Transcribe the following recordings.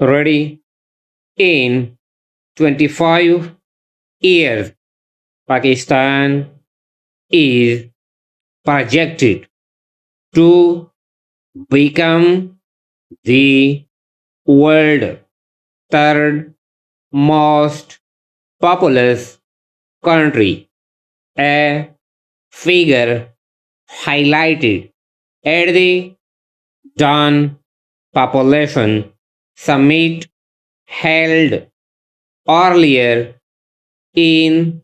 ready in 25 years. Pakistan is projected to become the world third most populous country, a figure highlighted at the Dawn Population Summit held earlier in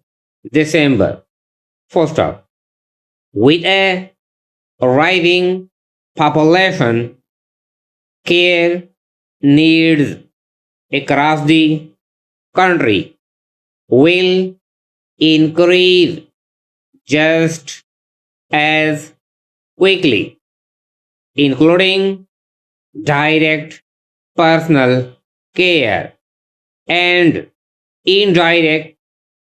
December. First up, with a rising population, care needs across the country will increase just as quickly, including direct personal care and indirect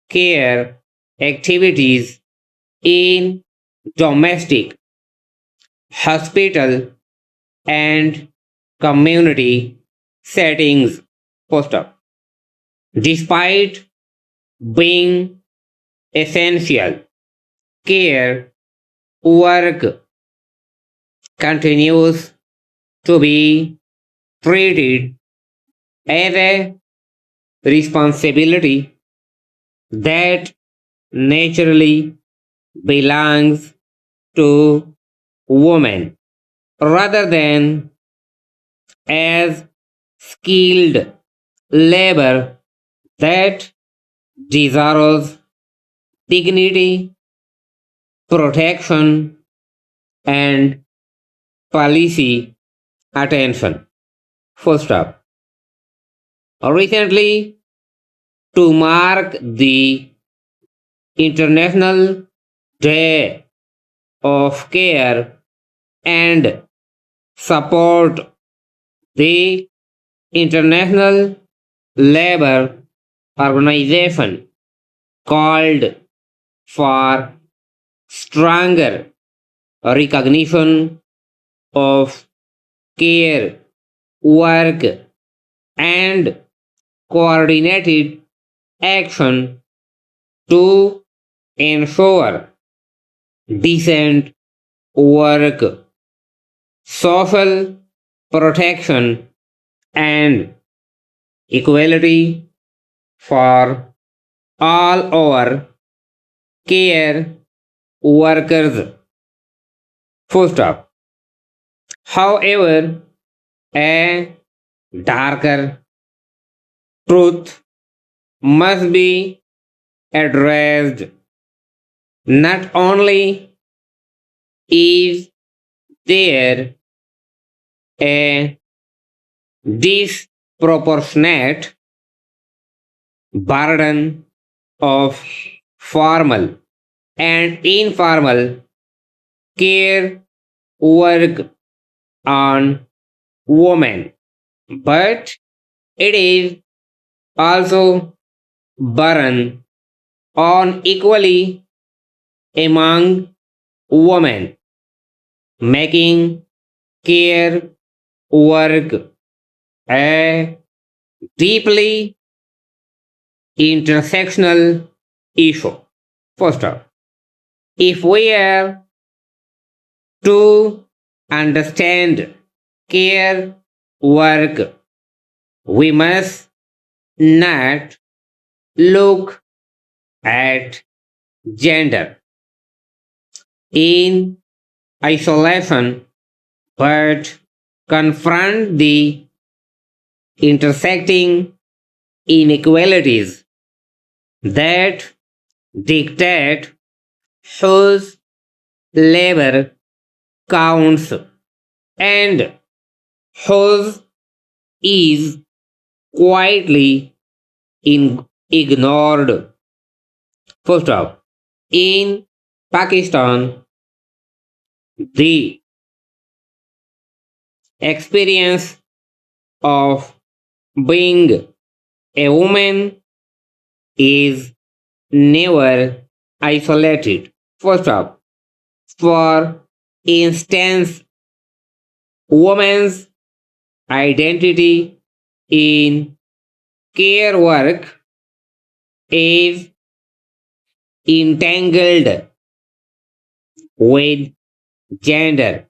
care activities in domestic, hospital, and community settings. Poster. Despite being essential, care work continues to be treated as a responsibility that naturally belongs to women rather than as skilled labor that deserves dignity, protection, and policy attention. First up, recently, to mark the International Day of Care and support the International Labour Organization called for stronger recognition of care work and coordinated action to ensure decent work, social protection, and equality for all our care workers. Full stop. However, a darker truth must be addressed. Not only is there a disproportionate burden of formal and informal care work on women, but it is also burden on equally among women, making care work a deeply intersectional issue. First off, if we are to understand care work, we must not look at gender in isolation but confront the intersecting inequalities that dictate whose labor counts and whose is quietly ignored. First off, in Pakistan, the experience of being a woman is never isolated. First off, for instance, woman's identity in care work is entangled with gender,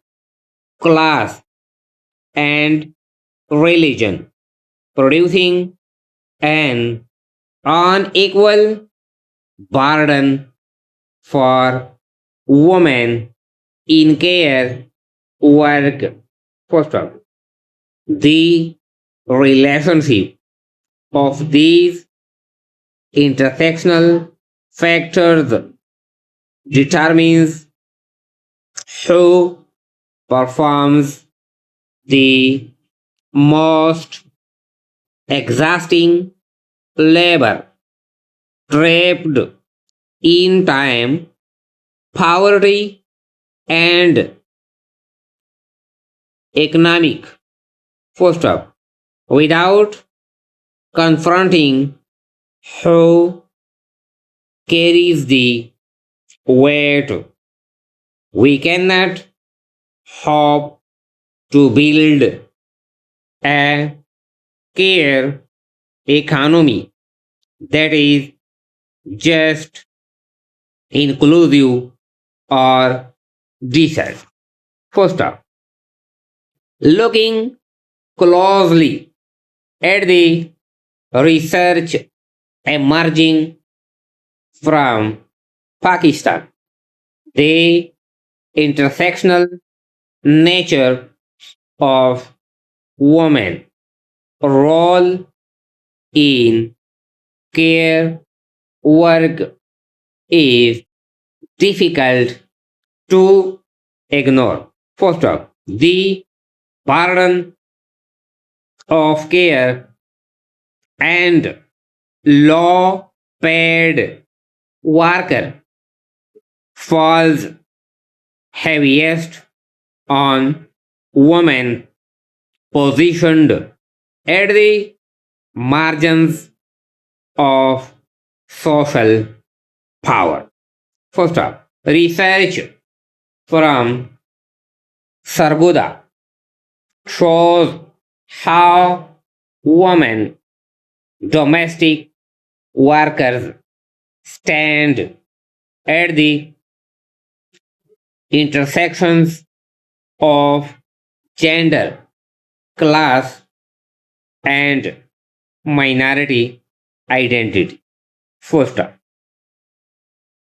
class, and religion, producing an unequal burden for women in care work. First of all, the relationship of these intersectional factors determines who performs the most exhausting labor, trapped in time, poverty, and economic foster. Without confronting who carries the weight, we cannot hope to build a care economy that is just, inclusive, or decent. First up, looking closely at the research emerging from Pakistan, the intersectional nature of women role in care work is difficult to ignore. First off, the burden of care and low paid worker falls heaviest on women positioned at the margins of social power. First off, research from Sarguda shows how women domestic workers stand at the intersections of gender, class, and minority identity. First up,